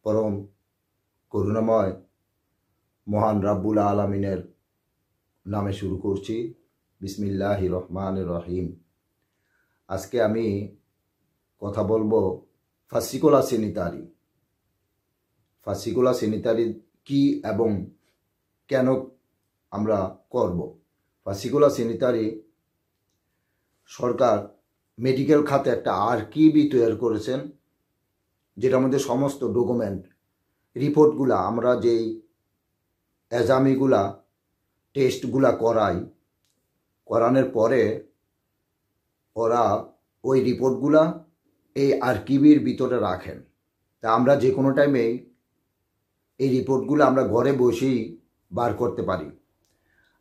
পরম করুণাময় মহান রাব্বুল আলামিনের নামে শুরু করছি। বিসমিল্লাহির রহমানির রহিম। আজকে আমি কথা বলবো ফাসিকোলা স্যানিটারি। ফাসিকোলা স্যানিটারি কি এবং কেন আমরা করব। ফাসিকোলা স্যানিটারি সরকার মেডিকেল খাতে একটা আর্কিভি তৈরি করেছেন, যেটার মধ্যে সমস্ত ডকুমেন্ট রিপোর্টগুলা আমরা যেই এজামিগুলা টেস্টগুলা করানোর পরে ওরা ওই রিপোর্টগুলা এই আর্কিভির ভিতরে রাখেন। তা আমরা যে কোনো টাইমেই এই রিপোর্টগুলো আমরা ঘরে বসেই বার করতে পারি।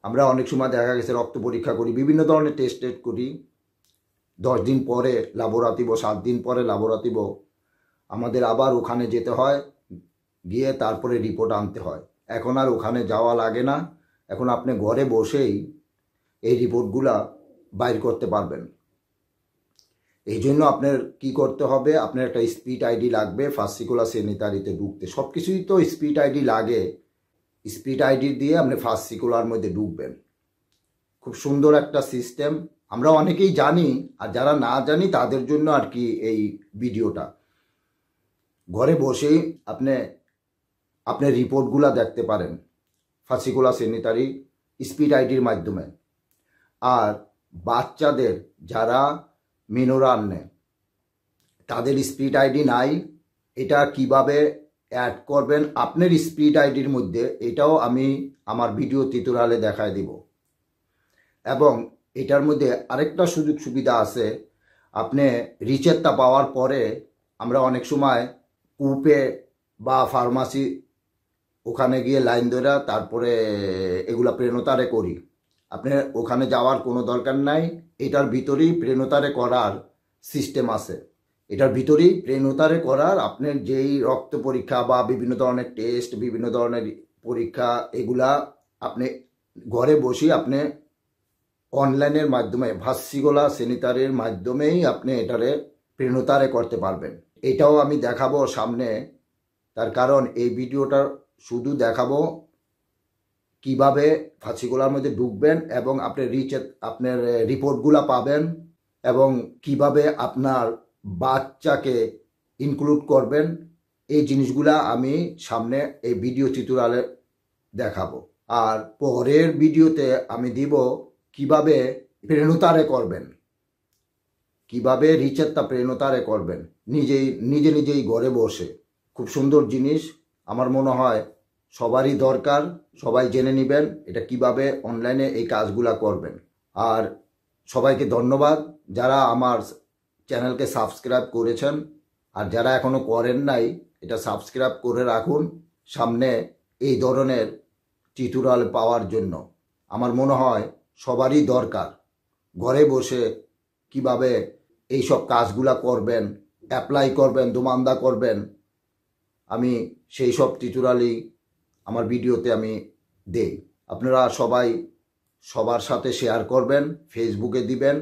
আমরা অনেক সময় দেখা গেছে রক্ত পরীক্ষা করি, বিভিন্ন ধরনের টেস্ট করি, 10 দিন পরে ল্যাবরেটরিব, 7 দিন পরে ল্যাবরেটরিব আমাদের আবার ওখানে যেতে হয়, গিয়ে তারপরে রিপোর্ট আনতে হয়। এখন আর ওখানে যাওয়া লাগে না, এখন আপনি ঘরে বসেই এই রিপোর্টগুলা বাইর করতে পারবেন। এই জন্য আপনার কি করতে হবে, আপনার একটা স্পিড আইডি লাগবে ফাসিকোলা স্যানিটারিতে ঢুকতে। সব কিছুই তো স্পিড আইডি লাগে। স্পিড আইডি দিয়ে আপনি ফাসিকোলার মধ্যে ঢুকবেন। খুব সুন্দর একটা সিস্টেম, আমরা অনেকেই জানি, আর যারা না জানি তাদের জন্য আর কি এই ভিডিওটা। ঘরে বসেই আপনার রিপোর্টগুলা দেখতে পারেন ফাসিকোলা স্যানিটারি স্পিড আইডির মাধ্যমে। আর বাচ্চাদের যারা মিনোরাল নেয় তাদের স্পিড আইডি নাই, এটা কিভাবে অ্যাড করবেন আপনার স্পিড আইডির মধ্যে, এটাও আমি আমার ভিডিও টিউটোরিয়ালে দেখায় দিব। এবং এটার মধ্যে আরেকটা সুযোগ সুবিধা আছে, আপনি রিচেটটা পাওয়ার পরে আমরা অনেক সময় কূপে বা ফার্মাসি ওখানে গিয়ে লাইন ধরে তারপরে এগুলা প্রেরণতারে করি। আপনি ওখানে যাওয়ার কোনো দরকার নাই, এটার ভিতরেই প্রেরণতারে করার সিস্টেম আছে। এটার ভিতরেই প্রেরণতারে করার আপনার যেই রক্ত পরীক্ষা বা বিভিন্ন ধরনের টেস্ট, বিভিন্ন ধরনের পরীক্ষা, এগুলা আপনি ঘরে বসে আপনি অনলাইনের মাধ্যমে ফাসিকোলা স্যানিটারির মাধ্যমেই আপনি এটারে প্রেরণতারে করতে পারবেন। এটাও আমি দেখাবো সামনে, তার কারণ এই ভিডিওটা শুধু দেখাবো কিভাবে ফাসিকোলার মধ্যে ঢুকবেন এবং আপনার রিপোর্টগুলা পাবেন এবং কিভাবে আপনার বাচ্চাকে ইনক্লুড করবেন। এই জিনিসগুলা আমি সামনে এই ভিডিও টিউটোরিয়ালে দেখাবো। আর পরের ভিডিওতে আমি দিব কিভাবে প্রেরণতারে করবেন, কিভাবে রিচেটটা প্রেরণতারে করবেন নিজেই ঘরে বসে। খুব সুন্দর জিনিস, আমার মনে হয় সবারই দরকার, সবাই জেনে নেবেন এটা কিভাবে অনলাইনে এই কাজগুলা করবেন। আর সবাইকে ধন্যবাদ যারা আমার চ্যানেলকে সাবস্ক্রাইব করেছেন, আর যারা এখনো করেন নাই এটা সাবস্ক্রাইব করে রাখুন সামনে এই ধরনের টিউটোরিয়াল পাওয়ার জন্য। আমার মনে হয় সবারই দরকার ঘরে বসে কিভাবে এই সব কাজগুলা করবেন, অ্যাপ্লাই করবেন, দোমান্দা করবেন। আমি সেই সব টিউটোরিয়ালই আমার ভিডিওতে আমি দেই। আপনারা সবাই সবার সাথে শেয়ার করবেন, ফেসবুকে দিবেন।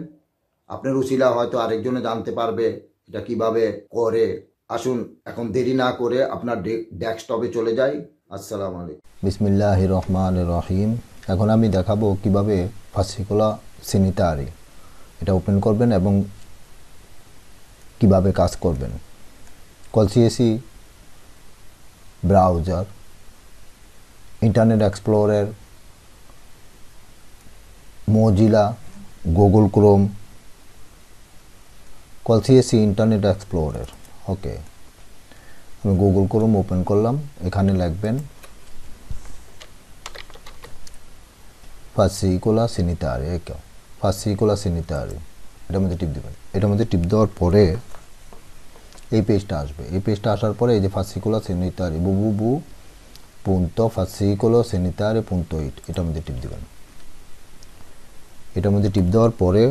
আপনার উচিলা হয়তো আরেকজনে জানতে পারবে এটা কিভাবে করে। আসুন এখন দেরি না করে আপনার ডেস্কটপে চলে যাই। আসসালামু আলাইকুম। বিসমিল্লাহির রহমানির রহিম। এখন আমি দেখাবো কিভাবে ফাসিকোলা স্যানিটারি এটা ওপেন করবেন এবং কিভাবে কাজ করবেন। কলসিএসি browser, Internet Explorer, Mozilla, Google Chrome, কলসিএসি ইন্টারনেট এক্সপ্লোরার। ওকে, আমি গুগল ক্রোম ওপেন করলাম। এখানে লিখবেন ফাসিকোলা স্যানিটারি। ফাসিকোলা স্যানিটারি, এটার মধ্যে টিপ দেবেন। এটার মধ্যে টিপ দেওয়ার পরে এই পেজটা আসবে। এই পেজটা আসার পরে এই যে ফাসিকোলা স্যানিটারি www.fascicolosanitario.it এটার মধ্যে টিপ দেবেন। এটার মধ্যে টিপ দেওয়ার পরে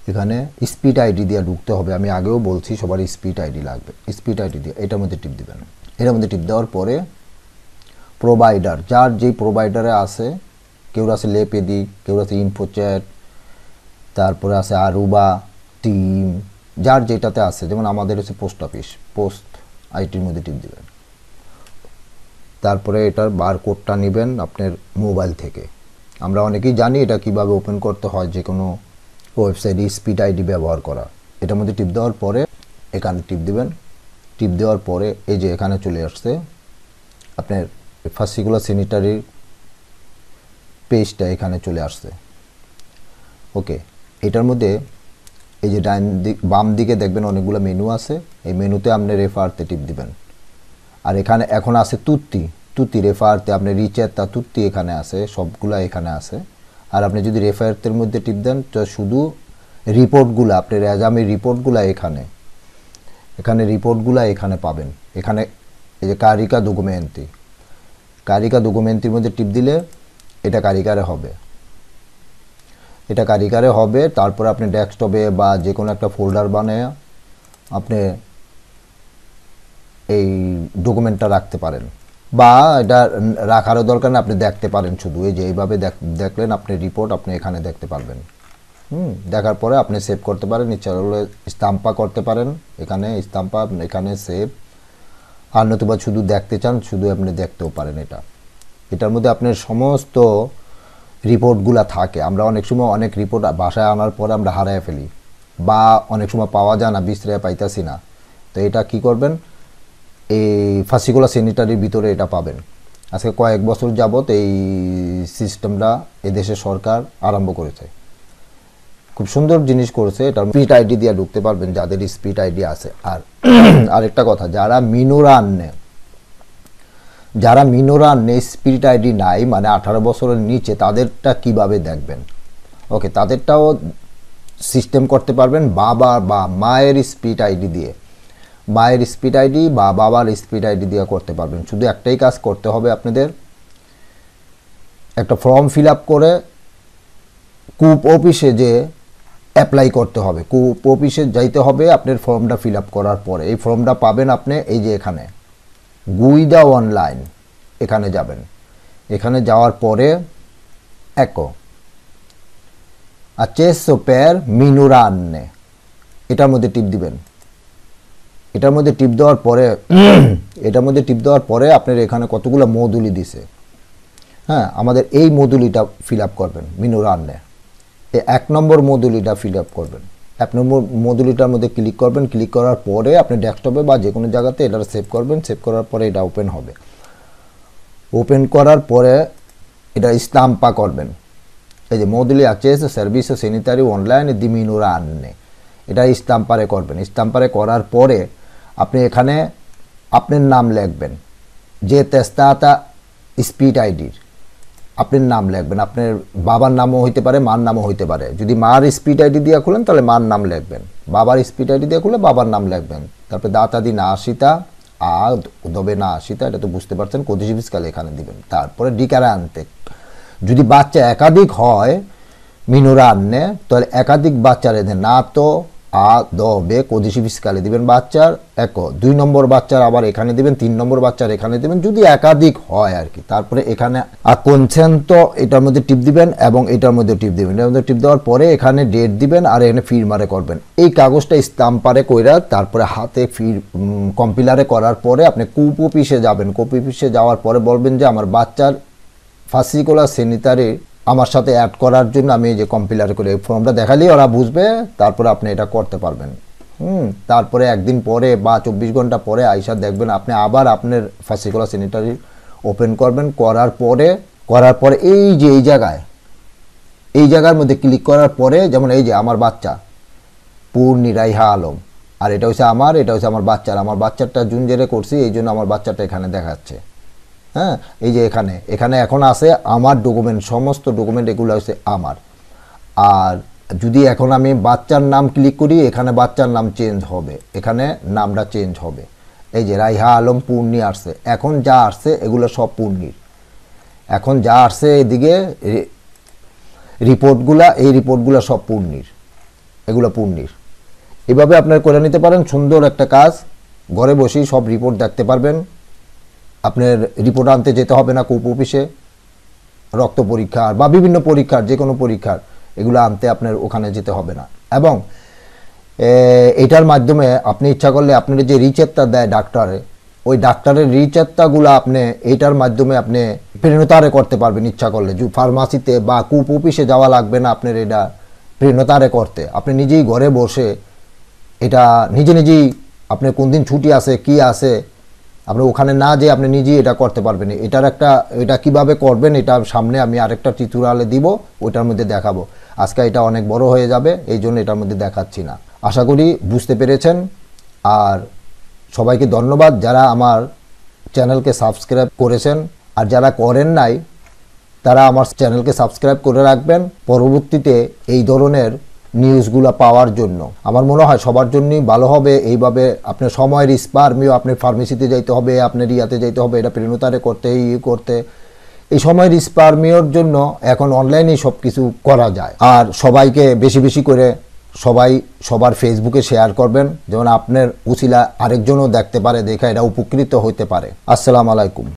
এখানে স্পিড আইডি দিয়ে ঢুকতে হবে। আমি আগেও বলছি সবার স্পিড আইডি লাগবে। স্পিড আইডি দিয়ে এটার মধ্যে টিপ দিবেন। এটার মধ্যে টিপ দেওয়ার পরে প্রোভাইডার, যার যেই প্রোভাইডারে আছে, কেউ আছে লেপেদি, কেউ আছে ইনফোচ্যাট, তারপরে আছে আরুবা, টিম, যার যেটাতে আছে, যেমন আমাদের হচ্ছে পোস্ট অফিস, পোস্ট আইটির মধ্যে টিপ দিবেন। তারপরে এটার বারকোডটা নেবেন আপনার মোবাইল থেকে। আমরা অনেকেই জানি এটা কিভাবে ওপেন করতে হয়, যে কোনো ওয়েবসাইটে স্পিড আইডি ব্যবহার করা। এটার মধ্যে টিপ দেওয়ার পরে এখানে টিপ দিবেন। টিপ দেওয়ার পরে এই যে এখানে চলে আসছে আপনার ফাসিকুলার স্যানিটারির পেজটা, এখানে চলে আসছে। ওকে, এটার মধ্যে এই যে বাম দিকে দেখবেন অনেকগুলো মেনু আছে, এই মেনুতে আপনি রেফারতে টিপ দিবেন। আর এখানে এখন আছে তুতি রেফারতে, আপনি রিচেতা তুতি এখানে আছে, সবগুলা এখানে আছে। আর আপনি যদি রেফারতের মধ্যে টিপ দেন তো শুধু রিপোর্টগুলো, আপনার এজামের রিপোর্টগুলো এখানে রিপোর্টগুলো এখানে পাবেন। এখানে এই যে কারিকা ডকুমেন্টির মধ্যে টিপ দিলে এটা কারিকারে হবে। তারপরে আপনি ডেস্কটপে বা যে কোনো একটা ফোল্ডার বানিয়ে আপনি এই ডকুমেন্টটা রাখতে পারেন, বা এটা রাখারও দরকার না, আপনি দেখতে পারেন শুধু। এই যে এইভাবে দেখলেন আপনি রিপোর্ট আপনি এখানে দেখতে পারবেন। দেখার পরে আপনি সেভ করতে পারেন, ইচ্ছা হলে স্টাম্পা করতে পারেন, এখানে স্টাম্পা, এখানে সেভ। আর নতুবা শুধু দেখতে চান, শুধু আপনি দেখতেও পারেন। এটার মধ্যে আপনার সমস্ত রিপোর্টগুলো থাকে। আমরা অনেক সময় অনেক রিপোর্ট বাসায় আনার পরে আমরা হারায় ফেলি, বা অনেক সময় পাওয়া যায় না, বিশ্রায় পাইতাছি না। তো এটা কি করবেন, এই ফাসিকুলার স্যানিটারির ভিতরে এটা পাবেন। আজকে কয়েক বছর যাবত এই সিস্টেমটা এদেশের সরকার আরম্ভ করেছে, খুব সুন্দর জিনিস করেছে। এটা স্পিড আইডি দিয়ে ঢুকতে পারবেন যাদের স্পিড আইডি আছে। আর আরেকটা কথা, যারা মিনোরান্নে স্পিড আইডি নাই, মানে 18 বছরের নিচে, তাদেরটা কিভাবে দেখবেন? ওকে, তাদেরটাও সিস্টেম করতে পারবেন বাবা বা মায়ের স্পিড আইডি দিয়ে, মায়ের স্পিড আইডি বা বাবার স্পিড আইডি দিয়ে করতে পারবেন। শুধু একটাই কাজ করতে হবে, আপনাদের একটা ফর্ম ফিল আপ করে কূপ অফিসে যে অ্যাপ্লাই করতে হবে, কূপ অফিসে যাইতে হবে আপনার ফর্মটা ফিল আপ করার পরে। এই ফর্মটা পাবেন আপনি এই যে এখানে গুইদা অনলাইন, এখানে যাবেন। এখানে যাওয়ার পরে accesso per minoranne এটার মধ্যে টিপ দিবেন। এটার মধ্যে টিপ দেওয়ার পরে আপনার এখানে কতগুলো মডুলি দিছে। হ্যাঁ, আমাদের এই মডুলিটা ফিল আপ করবেন, মিনোরান্নে এই 1 নম্বর মডুলিটা ফিল আপ করবেন। 1 নম্বর মডুলিটার মধ্যে ক্লিক করবেন। ক্লিক করার পরে আপনি ডেস্কটপে বা যে কোনো জায়গাতে এটা সেভ করবেন। সেভ করার পরে এটা ওপেন হবে। ওপেন করার পরে এটা স্টাম্পা করবেন। এই যে মডুলি accesso servizio sanitario online di minoranne, এটা স্টাম্পারে করবেন। স্টাম্পারে করার পরে আপনি এখানে আপনার নাম লিখবেন, যে তেস্তাতা স্পিড আইডির আপনার নাম লিখবেন। আপনার বাবার নামও হইতে পারে, মার নামও হইতে পারে। যদি মার স্পিড আইডি দিয়ে খুলেন তাহলে মার নাম লিখবেন, বাবার স্পিড আইডি দিয়ে খুলে বাবার নাম লিখবেন। তারপরে দাতা দি নাসিতা দবে নাসিতা, এটা তো বুঝতে পারছেন, কোদিশি ফিসকাল এখানে দিবেন। তারপরে ডিকারে আনতে, যদি বাচ্চা একাধিক হয় মিনোরান্নে, তাহলে একাধিক বাচ্চার এদের না তো দবে কোদিশি ফিসকালে দিবেন বাচ্চার 2 নম্বর বাচ্চার আবার এখানে দিবেন, 3 নম্বর বাচ্চার এখানে দিবেন, যদি একাধিক হয় আর কি। তারপরে এখানে কনসেন্টো এটার মধ্যে টিপ দিবেন এবং এটার মধ্যে টিপ দিবেন। এটার মধ্যে টিপ দেওয়ার পরে এখানে ডেট দিবেন আর এখানে ফিরমারে করবেন। এই কাগজটা স্টাম্পারে কইরা তারপরে হাতে কম্পিলারে করার পরে আপনি কূপ অফিসে যাবেন। কূপ অফিসে যাওয়ার পরে বলবেন যে আমার বাচ্চার ফাসিকুলার স্যানিটারি আমার সাথে অ্যাড করার জন্য আমি এই যে কম্পিলার করে এই ফর্মটা দেখালেই ওরা বুঝবে, তারপরে আপনি এটা করতে পারবেন। তারপরে একদিন পরে বা 24 ঘন্টা পরে আইসা দেখবেন আপনি আবার আপনার ফাসিকুলার স্যানিটারি ওপেন করবেন। করার পরে এই যে এই জায়গার মধ্যে ক্লিক করার পরে, যেমন এই যে আমার বাচ্চা পূর্ণি রাইহা আলম, আর এটা হচ্ছে আমার বাচ্চারটা জুনজেরে করছি, এই জন্য আমার বাচ্চাটা এখানে দেখাচ্ছে। হ্যাঁ, এই যে এখানে এখন আছে আমার ডকুমেন্ট, সমস্ত ডকুমেন্ট এগুলো হচ্ছে আমার। আর যদি এখন আমি বাচ্চার নাম ক্লিক করি, এখানে বাচ্চার নাম চেঞ্জ হবে, এখানে নামটা চেঞ্জ হবে। এই যে রাইহা আলম পূর্ণি আসছে, এখন যা আসছে এগুলো সব পূর্ণির। এখন যা আসছে এদিকে রিপোর্টগুলো সব পূর্ণির, এগুলো পূর্ণির। এভাবে আপনার করে নিতে পারেন, সুন্দর একটা কাজ। ঘরে বসেই সব রিপোর্ট দেখতে পারবেন। আপনার রিপোর্ট আনতে যেতে হবে না কূপ অফিসে, রক্ত পরীক্ষার বা বিভিন্ন পরীক্ষার, যে কোনো পরীক্ষার এগুলো আনতে আপনার ওখানে যেতে হবে না। এবং এটার মাধ্যমে আপনি ইচ্ছা করলে আপনার যে রিচেপ্টটা দেয় ডাক্তারে, ওই ডাক্তারের রিচেপ্টটাগুলো আপনি এইটার মাধ্যমে আপনি প্রিন্টারে করতে পারবেন ইচ্ছা করলে। ফার্মাসিতে বা কুপ অফিসে যাওয়া লাগবে না আপনার এটা প্রিন্টারে করতে। আপনি নিজেই ঘরে বসে এটা নিজেই আপনি কোন দিন ছুটি আছে কি আছে আপনি ওখানে না যেয়ে আপনি নিজেই এটা করতে পারবেন। এটা কিভাবে করবেন এটা সামনে আমি আরেকটা টিউটোরিয়ালে দিব, ওইটার মধ্যে দেখাবো। আজকে এটা অনেক বড় হয়ে যাবে, এই জন্য এটার মধ্যে দেখাচ্ছি না। আশা করি বুঝতে পেরেছেন। আর সবাইকে ধন্যবাদ যারা আমার চ্যানেলকে সাবস্ক্রাইব করেছেন, আর যারা করেন নাই তারা আমার চ্যানেলকে সাবস্ক্রাইব করে রাখবেন পরবর্তীতে এই ধরনের নিউজগুলো পাওয়ার জন্য। আমার মনে হয় সবার জন্যই ভালো হবে। এইভাবে আপনার সময়ের স্পারমিও আপনি ফার্মেসিতে যাইতে হবে, আপনার ইয়াতে যাইতে হবে, এটা প্রিন্টারে করতে করতে এই সময়ের স্পারমিওর জন্য এখন অনলাইনেই সব কিছু করা যায়। আর সবাইকে বেশি বেশি করে সবার ফেসবুকে শেয়ার করবেন, যেমন আপনার উছিলা আরেকজনও দেখতে পারে, দেখে এটা উপকৃত হতে পারে। আসসালামু আলাইকুম।